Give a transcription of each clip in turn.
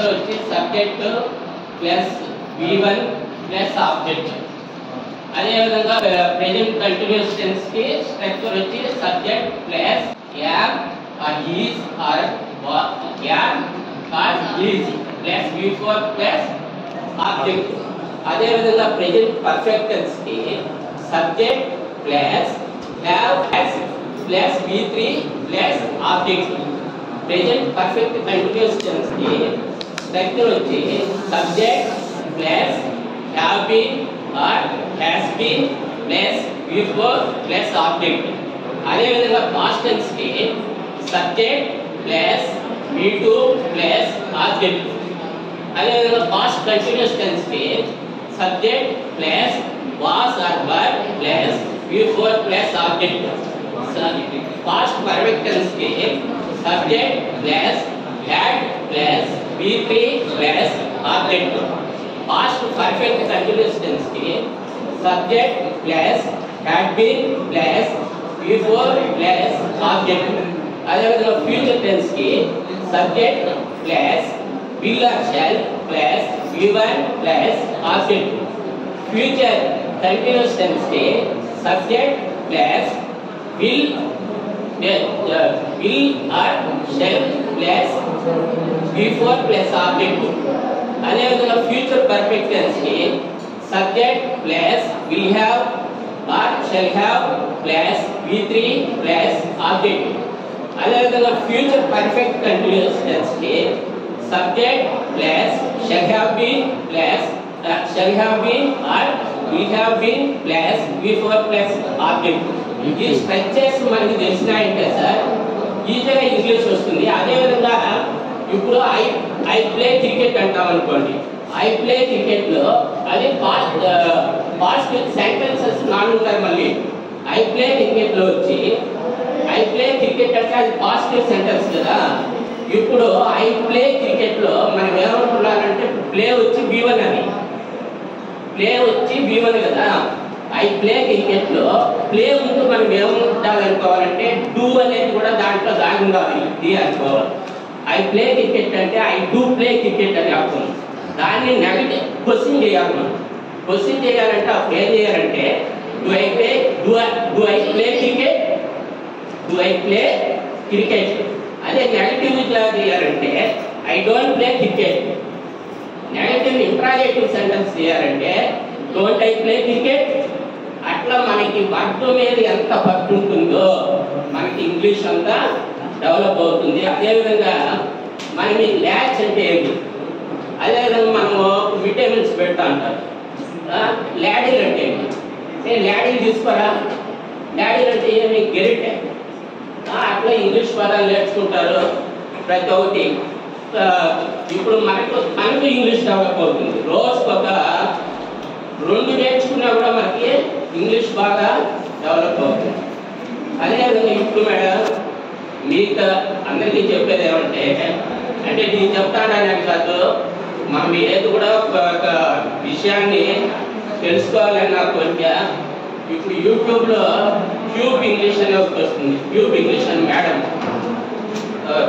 Structure వచ్చి subject plus V1 plus object. అదే విధంగా ప్రెజెంట్ కంటిన్యూస్ టెన్స్ కి స్ట్రక్చర్ వచ్చి subject plus am or is or am or is plus V4 plus object. అదే విధంగా present perfect tense కి subject plus have plus V3 plus object. Present perfect continuous tense కి structure వచ్చి subject plus have been or has been plus V4 plus object. అదే విధంగా past tense కి subject plus V2 plus object. అదే విధంగా past continuous tense కి subject plus was or were plus V4 plus object. Past perfect tense కి subject plus had plus V3 plus object. Past perfect continuous tense కి subject plus had been plus V4 plus object. అదే విధంగా future tense కి subject plus will or shall plus V1 plus object. Future continuous tense కి subject plus will or shall plus V4 plus object. అదే విధంగా future perfect tense కి subject plus will have or shall have plus V3 plus object. అదే విధంగా future perfect continuous tense కి subject plus shall have been plus shall have been or will have been plus V4 plus object. ఈ structures మనకి తెలిసినాయంటే sir ఈజీగా English వస్తుంది. అదే విధంగా ఇప్పుడు ఐ ప్లే క్రికెట్ అంటాం అనుకోండి. ఐ ప్లే క్రికెట్ లో అది పాస్ట్ సెంటెన్సెస్ 4 ఉంటాయి. మళ్ళీ ఐ ప్లే క్రికెట్ లో వచ్చి ఐ ప్లే క్రికెట్ అంటే అది పాజిటివ్ సెంటెన్స్ కదా. ఇప్పుడు ఐ ప్లే క్రికెట్ లో మనం ఏమనుకున్నారంటే ప్లే వచ్చి V1 అని, ప్లే వచ్చి V1 కదా. ఐ ప్లే క్రికెట్ లో ప్లే ముందు మనం ఏముండాలనుకోవాలంటే డూ అనేది కూడా దాంట్లో దాగి ఉండాలి ఇది అనుకోవాలి. ఐ ప్లే క్రికెట్ అంటే ఐ డూ ప్లే క్రికెట్ అని అర్థం. దాన్ని నెగటివ్ క్వశ్చన్ చేయాలి. మనం క్వశ్చన్ చేయాలంటే అప్పుడు ఏం చేయాలంటే do I play cricket, do I play cricket. అదే నెగటివ్ ఇట్లా చేయాలంటే I don't play cricket. Negative interrogative sentence చేయాలంటే డోంట్ ఐ ప్లే క్రికెట్. అట్లా మనకి వర్డ్ మీద ఎంత పట్టు ఉంటుందో మనకి ఇంగ్లీష్ అంతా డెవలప్ అవుతుంది. అదేవిధంగా మనకి ల్యాచ్ అంటే ఏంటి, అదేవిధంగా మనము విటమిన్స్ పెడతా అంటారు. ల్యాడీలు అంటే ఏంటి, ల్యాడీలు తీసుకోరా, ల్యాడీలు అంటే ఏమి గెరిటే. అట్లా ఇంగ్లీష్ పదాలు నేర్చుకుంటారు ప్రతి ఒక్కటి. ఇప్పుడు మనకు ఇంగ్లీష్ డెవలప్ అవుతుంది. రోజుకొక 2 నేర్చుకున్నా కూడా మనకి ఇంగ్లీష్ బాగా డెవలప్ అవుతుంది. అదేవిధంగా ఇప్పుడు మేడం మీకు అందరికీ చెప్పేది ఏమంటే అంటే నేను చెప్తానని కాదు, మనం ఏది కూడా ఒక విషయాన్ని తెలుసుకోవాలని నా కోరిక. ఇప్పుడు యూట్యూబ్లో క్యూబ్ ఇంగ్లీష్ అని ఒకటి వస్తుంది. క్యూబ్ ఇంగ్లీష్ అని మేడం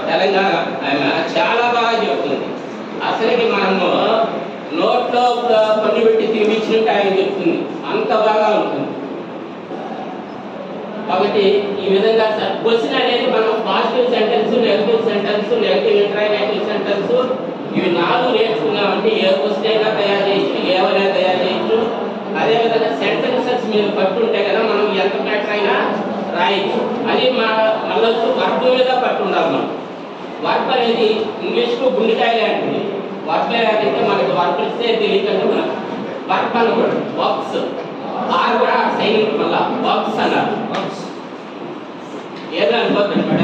తెలంగాణ ఆమె చాలా బాగా చెప్తుంది. అసలుకి మనము నోట్లో పన్ను పెట్టి తినిపించినట్టు ఆయన చెప్తుంది, అంత బాగా ఉంటుంది. కాబట్టి ఈ విధంగా క్వశ్చన్ అనేది మనం positive sentence, negative sentence, negative interrogative sentence ఇవి 4 నేర్చుకున్నామంటే ఏ క్వశ్చన్ అయినా తయారు చేయొచ్చు, ఏమైనా తయారు చేయొచ్చు. అదేవిధంగా సెంటెన్సెస్ మీద పట్టుంటే కదా మనం ఎంత మ్యాటర్ అయినా రాయొచ్చు. అది మళ్ళీ వర్క్ మీద పట్టు ఉండాలి. మనం వర్క్ అనేది ఇంగ్లీష్కు గుండెకాయ లాంటిది. వర్క్ అంటే మనకి వర్క్ ఇస్తే తెలియకంటే మనం వర్క్ అనకూడదు, వర్క్స్. ఆర్ కూడా సైలెంట్ మళ్ళా వర్క్స్ అన్నారు. ఏదో అనుకోద్దండి మేడం.